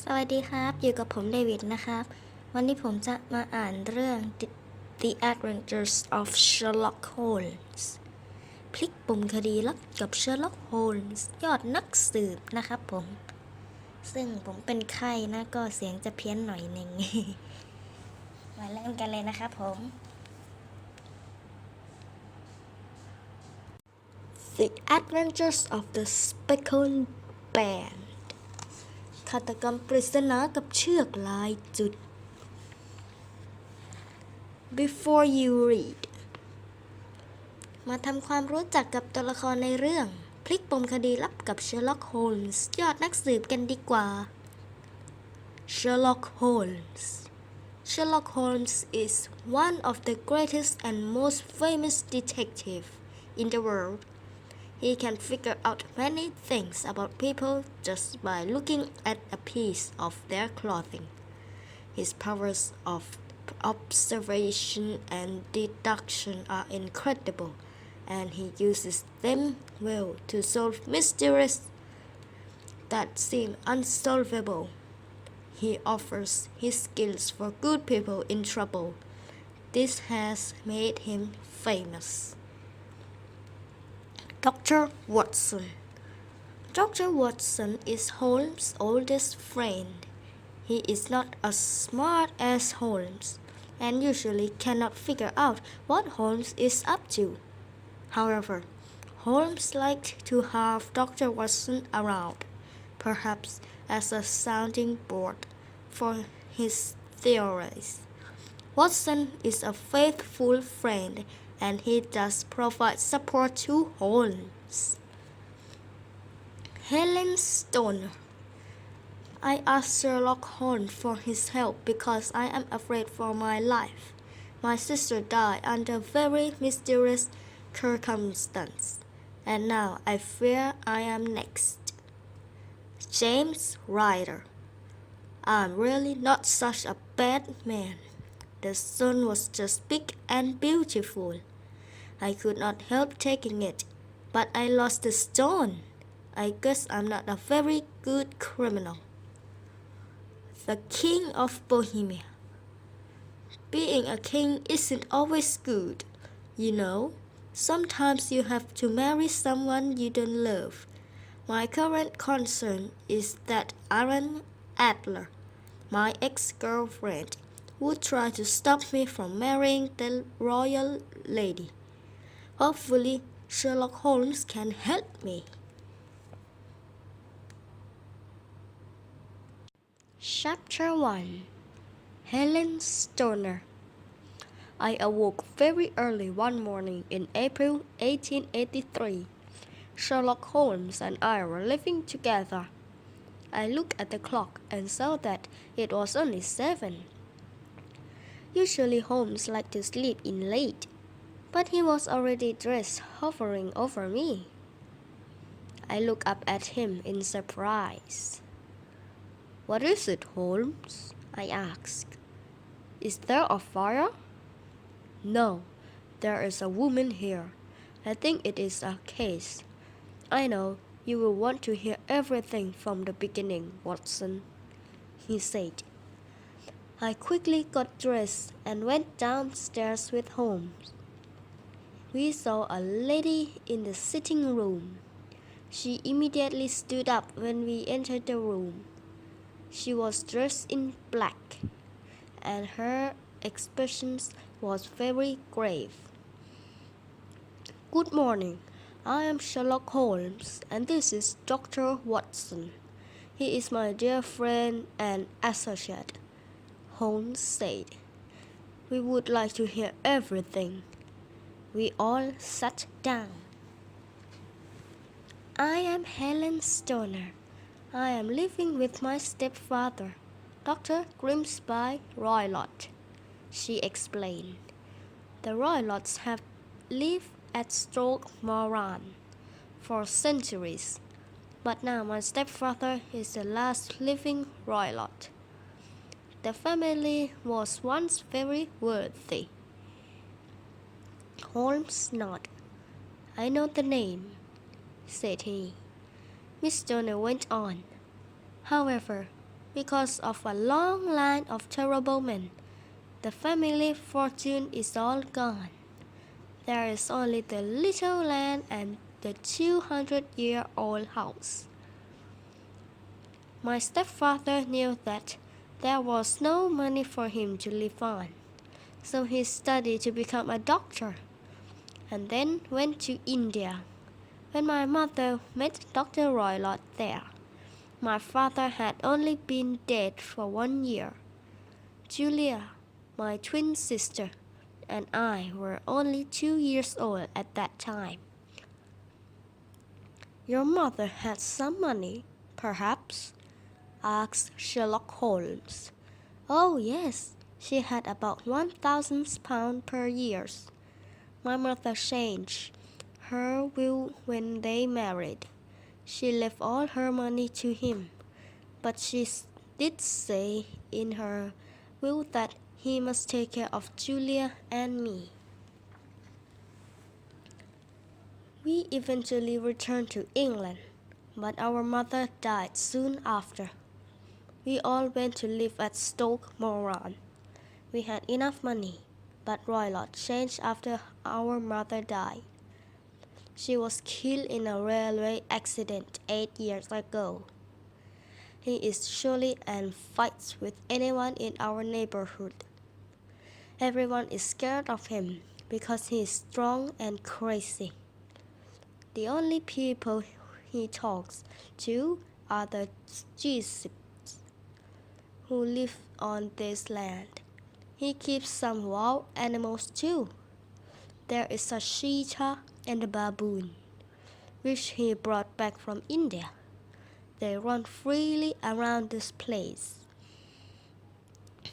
สวัสดีครับอยู่กับผมเดวิดนะครับวันนี้ผมจะมาอ่านเรื่อง The Adventures of Sherlock Holmes พลิกปุ่มคดีลับกับ Sherlock Holmes ยอดนักสืบนะครับผมซึ่งผมเป็นไข้นะก็เสียงจะเพี้ยนหน่อยหนึ่ง มาเริ่มกันเลยนะครับผม The Adventures of the Speckled Band ฆาตกรรมปริศนากับเชือกลายจุด Before you read มาทำความรู้จักกับตัวละครในเรื่องพลิกปมคดีลับกับ Sherlock Holmes ยอดนักสืบกันดีกว่า Sherlock Holmes is one of the greatest and most famous detectives in the world. He can figure out many things about people just by looking at a piece of their clothing. His powers of observation and deduction are incredible, and he uses them well to solve mysteries that seem unsolvable. He offers his skills for good people in trouble. This has made him famous. Dr. Watson. Dr. Watson is Holmes' oldest friend. He is not as smart as Holmes and usually cannot figure out what Holmes is up to. However, Holmes liked to have Dr. Watson around, perhaps as a sounding board for his theories. Watson is a faithful friend and he does provide support to Holmes. Helen Stoner. I asked Sherlock Holmes for his help because I am afraid for my life. My sister died under very mysterious circumstances, and now I fear I am next. James Ryder. I'm really not such a bad man. The sun was just big and beautiful. I could not help taking it, but I lost the stone. I guess I'm not a very good criminal. The King of Bohemia. Being a king isn't always good. You know, sometimes you have to marry someone you don't love. My current concern is that Aaron Adler, my ex-girlfriend, would try to stop me from marrying the royal lady. Hopefully, Sherlock Holmes can help me. Chapter 1. Helen Stoner. I awoke very early one morning in April 1883. Sherlock Holmes and I were living together. I looked at the clock and saw that it was only 7. Usually Holmes liked to sleep in late, but he was already dressed, hovering over me. I looked up at him in surprise. What is it, Holmes? I asked. Is there a fire? No, there is a woman here. I think it is a case. I know you will want to hear everything from the beginning, Watson, he said. I quickly got dressed and went downstairs with Holmes. We saw a lady in the sitting room. She immediately stood up when we entered the room. She was dressed in black, and her expression was very grave. Good morning. I am Sherlock Holmes, and this is Dr. Watson. He is my dear friend and associate, Holmes said. We would like to hear everything. We all sat down. I am Helen Stoner. I am living with my stepfather, Dr. Grimsby Roylott, she explained. The Roylotts have lived at Stoke Moran for centuries, but now my stepfather is the last living Roylott. The family was once very wealthy. Holmes nodded. I know the name, said he. Miss Stoner went on. However, Because of a long line of terrible men, the family fortune is all gone. There is only the little land and the 200-year-old house. My stepfather knew that there was no money for him to live on, so he studied to become a doctor and then went to India. When my mother met Dr. Roylott there, my father had only been dead for 1 year. Julia, my twin sister, and I were only 2 years old at that time. Your mother had some money, perhaps? Asked Sherlock Holmes. Oh, yes, she had about £1,000 per year. My mother changed her will when they married. She left all her money to him, but she did say in her will that he must take care of Julia and me. We eventually returned to England, but our mother died soon after. We all went to live at Stoke Moran. We had enough money, but Roylott changed after our mother died. She was killed in a railway accident 8 years ago. He is surely and fights with anyone in our neighborhood. Everyone is scared of him because he is strong and crazy. The only people he talks to are the gypsies who live on this land. He keeps some wild animals too. There is a cheetah and a baboon, which he brought back from India. They run freely around this place.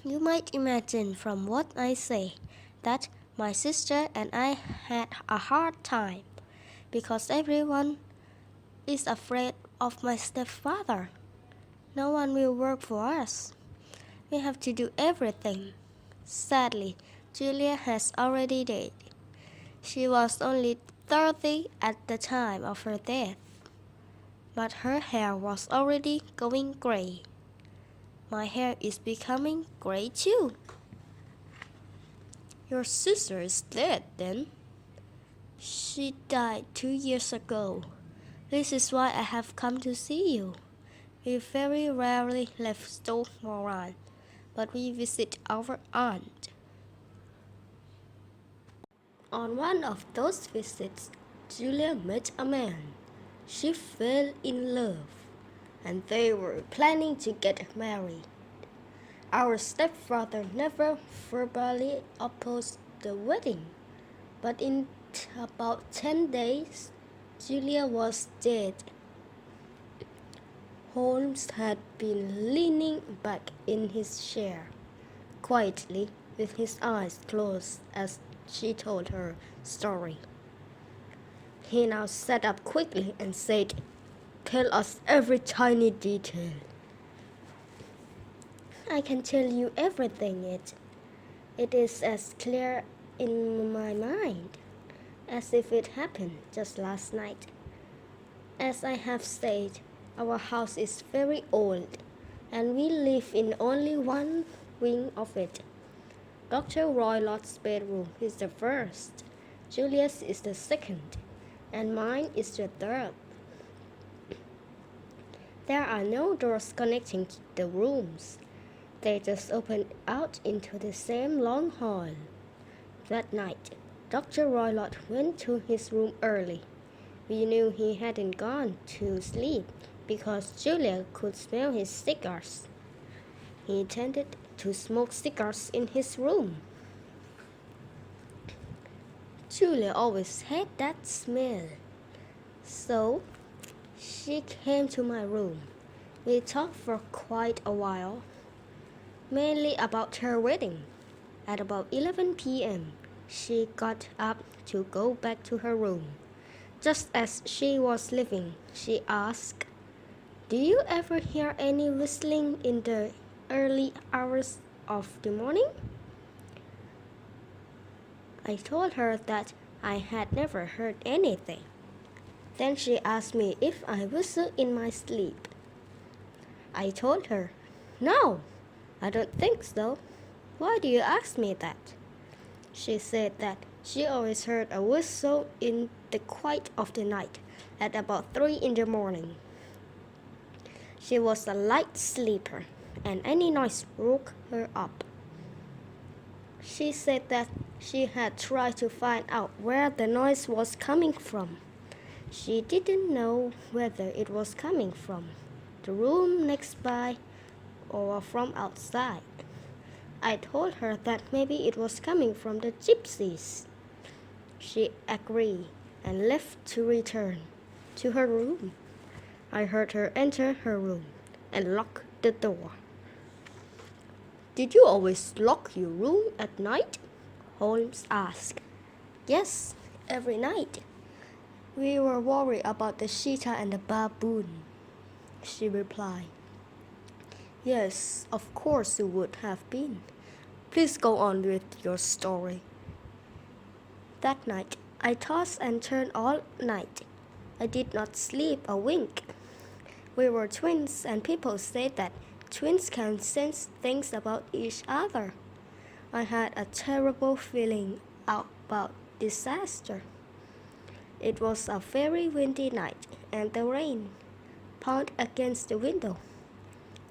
You might imagine from what I say that my sister and I had a hard time because everyone is afraid of my stepfather. No one will work for us. We have to do everything. Sadly, Julia has already died. She was only 30 at the time of her death, but her hair was already going gray. My hair is becoming gray too. Your sister is dead then? She died 2 years ago. This is why I have come to see you. We very rarely left Stoke Moran, but we visit our aunt. On one of those visits, Julia met a man. She fell in love, and they were planning to get married. Our stepfather never verbally opposed the wedding, but in about 10 days, Julia was dead. Holmes had been leaning back in his chair, quietly with his eyes closed as she told her story. He now sat up quickly and said, "Tell us every tiny detail." I can tell you everything. It is as clear in my mind as if it happened just last night. As I have said, our house is very old, and we live in only one wing of it. Dr. Roylott's bedroom is the first, Julia's is the second, and mine is the third. There are no doors connecting the rooms. They just open out into the same long hall. That night, Dr. Roylott went to his room early. We knew he hadn't gone to sleep because Julia could smell his cigars. He tended to smoke cigars in his room. Julia always had that smell. So, she came to my room. We talked for quite a while, mainly about her wedding. At about 11 p.m., she got up to go back to her room. Just as she was leaving, she asked, "Do you ever hear any whistling in the early hours of the morning?" I told her that I had never heard anything. Then she asked me if I whistle in my sleep. I told her, No, I don't think so. Why do you ask me that? She said that she always heard a whistle in the quiet of the night at about 3 in the morning. She was a light sleeper, and any noise woke her up. She said that she had tried to find out where the noise was coming from. She didn't know whether it was coming from the room next by or from outside. I told her that maybe it was coming from the gypsies. She agreed and left to return to her room. I heard her enter her room and lock the door. Did you always lock your room at night? Holmes asked. Yes, every night. We were worried about the cheetah and the baboon, she replied. Yes, of course you would have been. Please go on with your story. That night, I tossed and turned all night. I did not sleep a wink. We were twins, and people said that twins can sense things about each other. I had a terrible feeling about disaster. It was a very windy night, and the rain pounded against the window.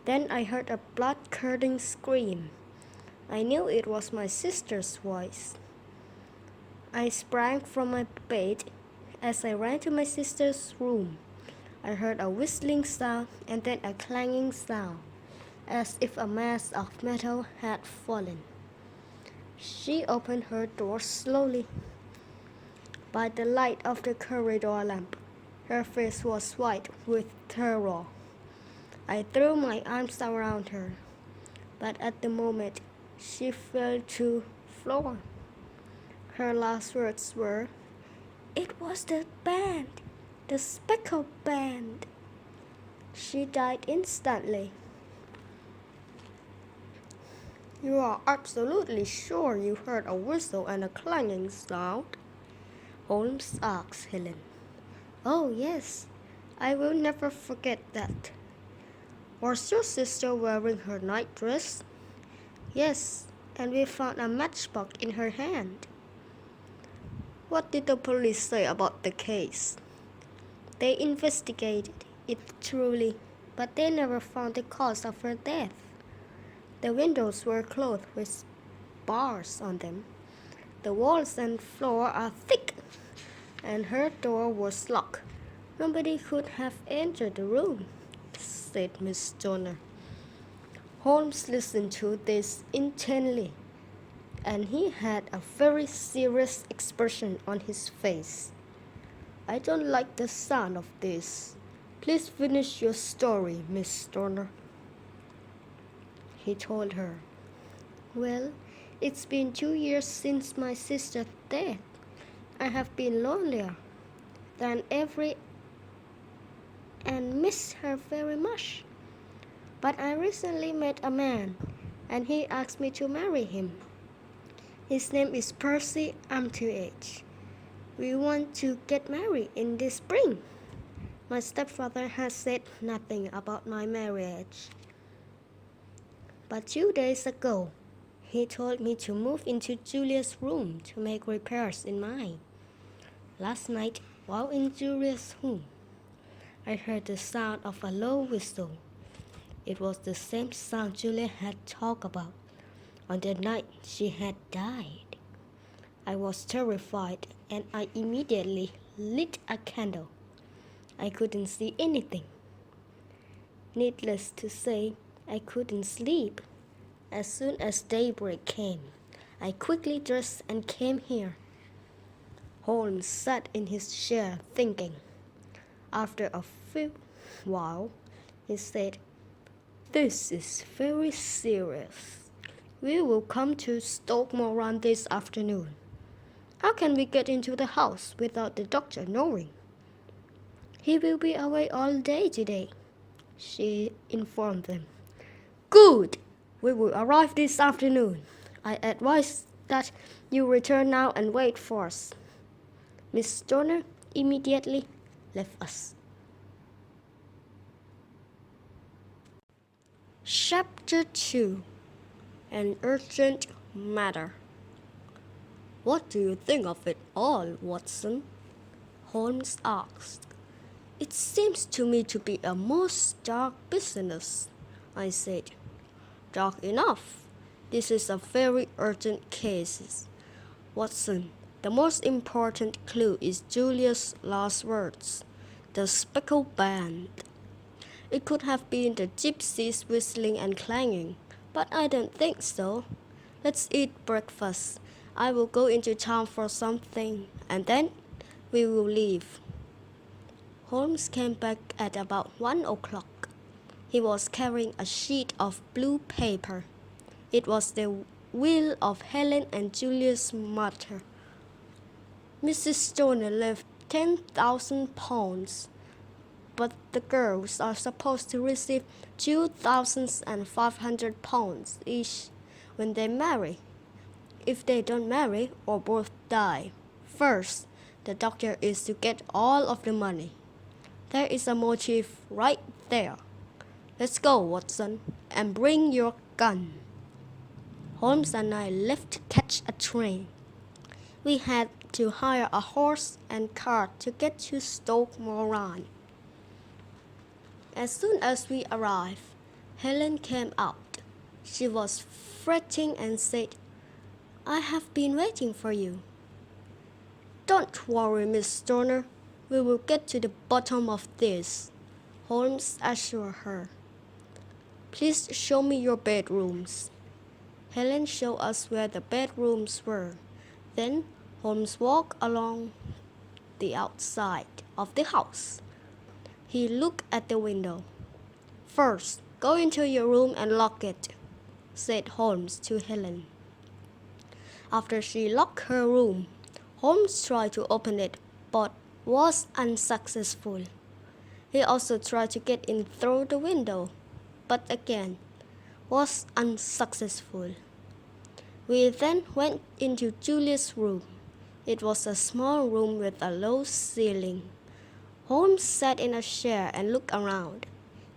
Then I heard a blood-curdling scream. I knew it was my sister's voice. I sprang from my bed. As I ran to my sister's room, I heard a whistling sound and then a clanging sound, as if a mass of metal had fallen. She opened her door slowly. By the light of the corridor lamp, her face was white with terror. I threw my arms around her, but at the moment she fell to the floor. Her last words were, "It was the band, the speckled band." She died instantly. You are absolutely sure you heard a whistle and a clanging sound? Holmes asked Helen. Oh, yes, I will never forget that. Was your sister wearing her night dress? Yes, and we found a matchbox in her hand. What did the police say about the case? They investigated it thoroughly, but they never found the cause of her death. The windows were closed with bars on them. The walls and floor are thick, and her door was locked. Nobody could have entered the room, said Miss Stoner. Holmes listened to this intently, and he had a very serious expression on his face. I don't like the sound of this. Please finish your story, Miss Stoner. He told her. Well, it's been 2 years since my sister's death. I have been lonelier than ever and miss her very much. But I recently met a man, and he asked me to marry him. His name is Percy Armitage. We want to get married in the spring. My stepfather has said nothing about my marriage. But 2 days ago, he told me to move into Julia's room to make repairs in mine. Last night, while in Julia's room, I heard the sound of a low whistle. It was the same sound Julia had talked about on the night she had died. I was terrified, and I immediately lit a candle. I couldn't see anything. Needless to say, I couldn't sleep. As soon as daybreak came, I quickly dressed and came here. Holmes sat in his chair thinking. After a few while, he said, This is very serious. We will come to Stoke Moran this afternoon. How can we get into the house without the doctor knowing? He will be away all day today, she informed them. Good! We will arrive this afternoon. I advise that you return now and wait for us. Miss Stoner immediately left us. Chapter 2. An Urgent Matter. "What do you think of it all, Watson?" Holmes asked. "It seems to me to be a most dark business," I said. "Dark enough. This is a very urgent case, Watson. The most important clue is Julia's last words, the speckled band. It could have been the gypsies whistling and clanging, but I don't think so. Let's eat breakfast. I will go into town for something, and then we will leave." Holmes came back at about 1 o'clock. He was carrying a sheet of blue paper. It was the will of Helen and Julia's mother. Mrs. Stoner left £10,000, but the girls are supposed to receive £2,500 each when they marry. If they don't marry or both die first, the doctor is to get all of the money. There is a motive right there. Let's go, Watson, and bring your gun. Holmes and I left to catch a train. We had to hire a horse and cart to get to Stoke Moran. As soon as we arrived, Helen came out. She was fretting and said, "I have been waiting for you." "Don't worry, Miss Stoner. We will get to the bottom of this," Holmes assured her. "Please show me your bedrooms." Helen showed us where the bedrooms were. Then Holmes walked along the outside of the house. He looked at the window. "First, go into your room and lock it," said Holmes to Helen. After she locked her room, Holmes tried to open it but was unsuccessful. He also tried to get in through the window, but again was unsuccessful. We then went into Julia's room. It was a small room with a low ceiling. Holmes sat in a chair and looked around.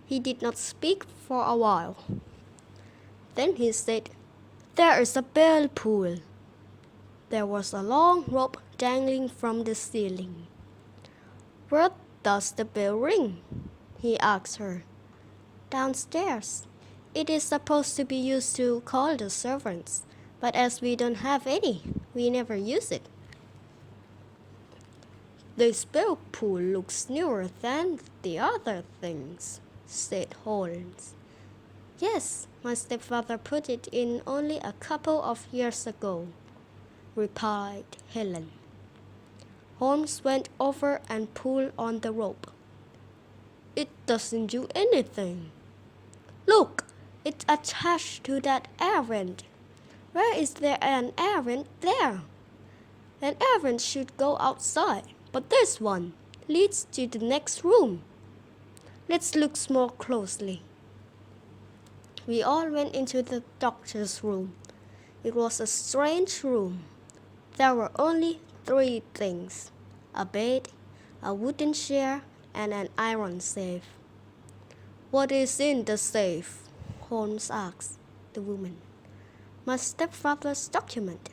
He did not speak for a while. Then he said, "There is a bell pull." There was a long rope dangling from the ceiling. "Where does the bell ring?" he asked her. "Downstairs. It is supposed to be used to call the servants, but as we don't have any, we never use it." "This bell pull looks newer than the other things," said Holmes. "Yes, my stepfather put it in only a couple of years ago," replied Helen. Holmes went over and pulled on the rope. "It doesn't do anything. Look, it's attached to that air vent. Where is there an air vent there? An air vent should go outside, but this one leads to the next room. Let's look more closely." We all went into the doctor's room. It was a strange room. There were only 3 things: a bed, a wooden chair, and an iron safe. "What is in the safe?" Holmes asked the woman. "My stepfather's document."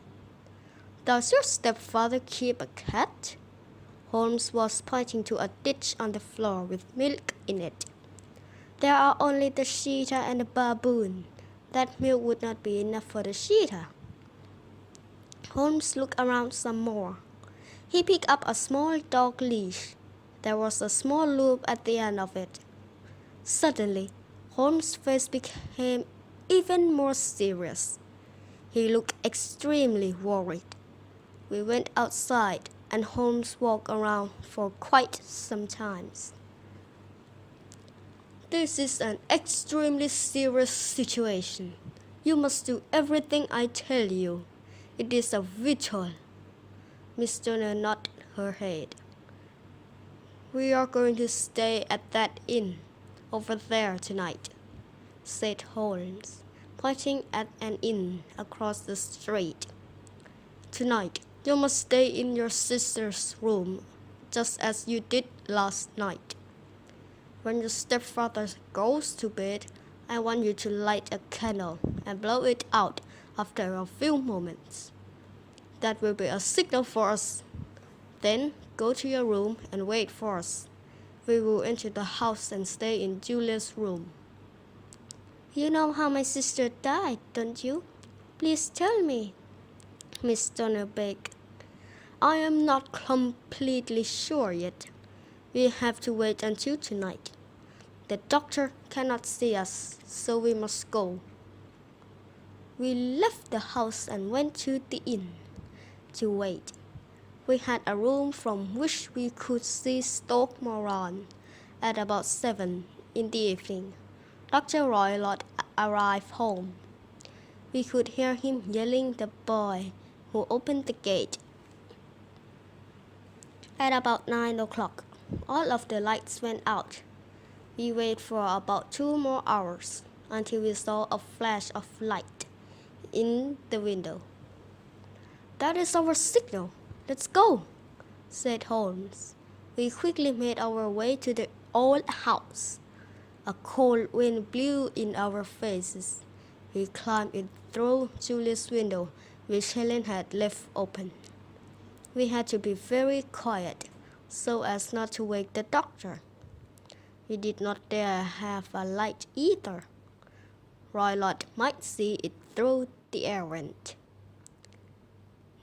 "Does your stepfather keep a cat?" Holmes was pointing to a dish on the floor with milk in it. "There are only the cheetah and the baboon. That milk would not be enough for the cheetah." Holmes looked around some more. He picked up a small dog leash. There was a small loop at the end of it. Suddenly, Holmes' face became even more serious. He looked extremely worried. We went outside, and Holmes walked around for quite some time. "This is an extremely serious situation. You must do everything I tell you. It is a vital." Miss Turner nodded her head. "We are going to stay at that inn over there tonight," said Holmes, pointing at an inn across the street. "Tonight, you must stay in your sister's room, just as you did last night. When your stepfather goes to bed, I want you to light a candle and blow it out after a few moments. That will be a signal for us. Then go to your room and wait for us. We will enter the house and stay in Julia's room." "You know how my sister died, don't you? Please tell me," Miss Stoner begged. "I am not completely sure yet. We have to wait until tonight. The doctor cannot see us, so we must go." We left the house and went to the inn to wait. We had a room from which we could see Stoke Moran. At about 7 in the evening, Dr. Roylott arrived home. We could hear him yelling the boy who opened the gate. At about 9 o'clock, all of the lights went out. We waited for about 2 more hours until we saw a flash of light in the window. "That is our signal. Let's go," said Holmes. We quickly made our way to the old house. A cold wind blew in our faces. We climbed in through Julia's window, which Helen had left open. We had to be very quiet, so as not to wake the doctor. We did not dare have a light either. Roylott might see it through the air vent.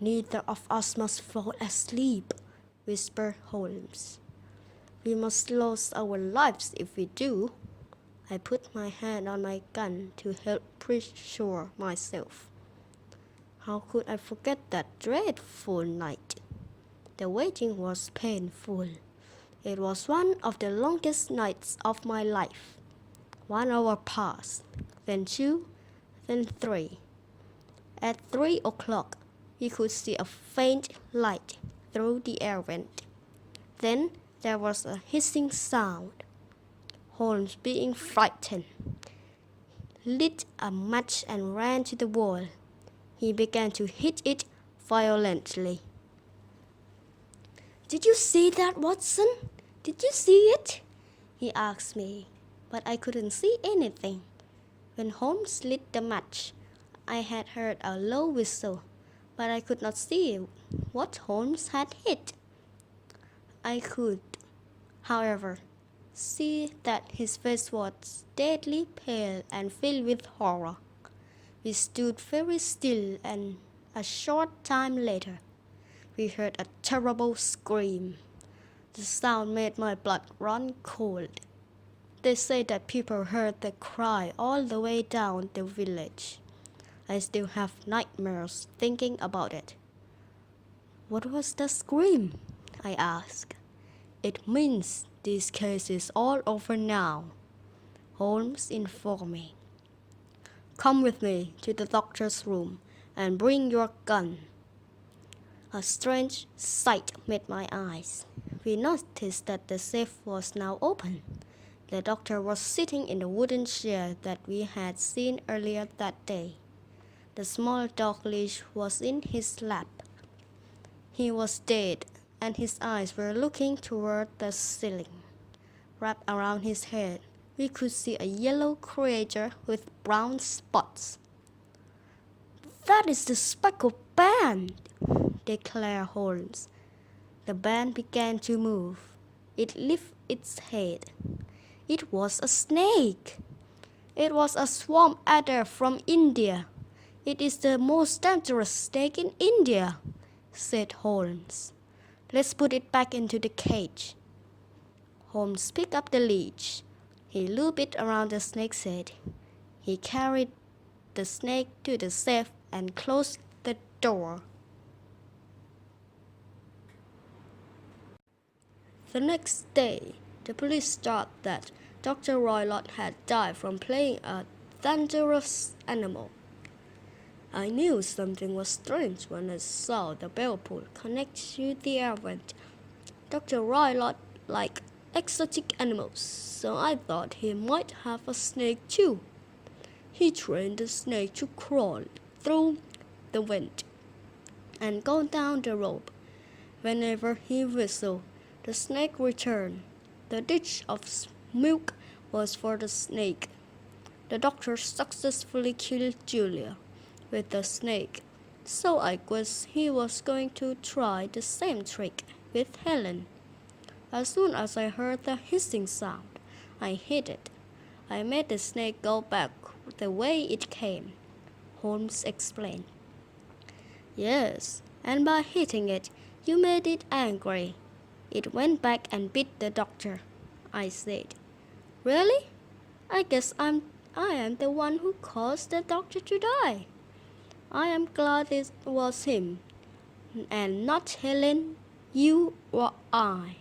"Neither of us must fall asleep," whispered Holmes. "We must lose our lives if we do." I put my hand on my gun to help reassure myself. How could I forget that dreadful night? The waiting was painful. It was one of the longest nights of my life. 1 hour passed, then 2, then 3. At 3 o'clock, we could see a faint light through the air vent. Then there was a hissing sound. Holmes, being frightened, lit a match and ran to the wall. He began to hit it violently. "Did you see that, Watson? Did you see it?" he asked me, but I couldn't see anything. When Holmes lit the match, I had heard a low whistle, but I could not see what Holmes had hit. I could, however, see that his face was deadly pale and filled with horror. We stood very still, and a short time later, we heard a terrible scream. The sound made my blood run cold. They say that people heard the cry all the way down the village. I still have nightmares thinking about it. "What was the scream?" I asked. "It means this case is all over now," Holmes informed me. "Come with me to the doctor's room and bring your gun." A strange sight met my eyes. We noticed that the safe was now open. The doctor was sitting in the wooden chair that we had seen earlier that day. The small dog leash was in his lap. He was dead, and his eyes were looking toward the ceiling. Wrapped around his head, we could see a yellow creature with brown spots. "That is the speckled band," declared Holmes. The band began to move. It lifted its head. It was a snake. It was a swamp adder from India. "It is the most dangerous snake in India," said Holmes. "Let's put it back into the cage." Holmes picked up the leash. He looped it around the snake's head. He carried the snake to the safe and closed the door. The next day, the police thought that Dr. Roylott had died from playing a dangerous animal. I knew something was strange when I saw the bell pull connect to the air vent. Dr. Roylott liked exotic animals, so I thought he might have a snake too. He trained the snake to crawl through the vent and go down the rope. Whenever he whistled, the snake returned. The dish of milk was for the snake. The doctor successfully killed Julia with the snake, so I guess he was going to try the same trick with Helen. As soon as I heard the hissing sound, I hid it. I made the snake go back the way it came, Holmes explained. Yes, and by hitting it, you made it angry. It went back and bit the doctor, I said. Really? I am the one who caused the doctor to die. I am glad it was him, and not Helen, you or I.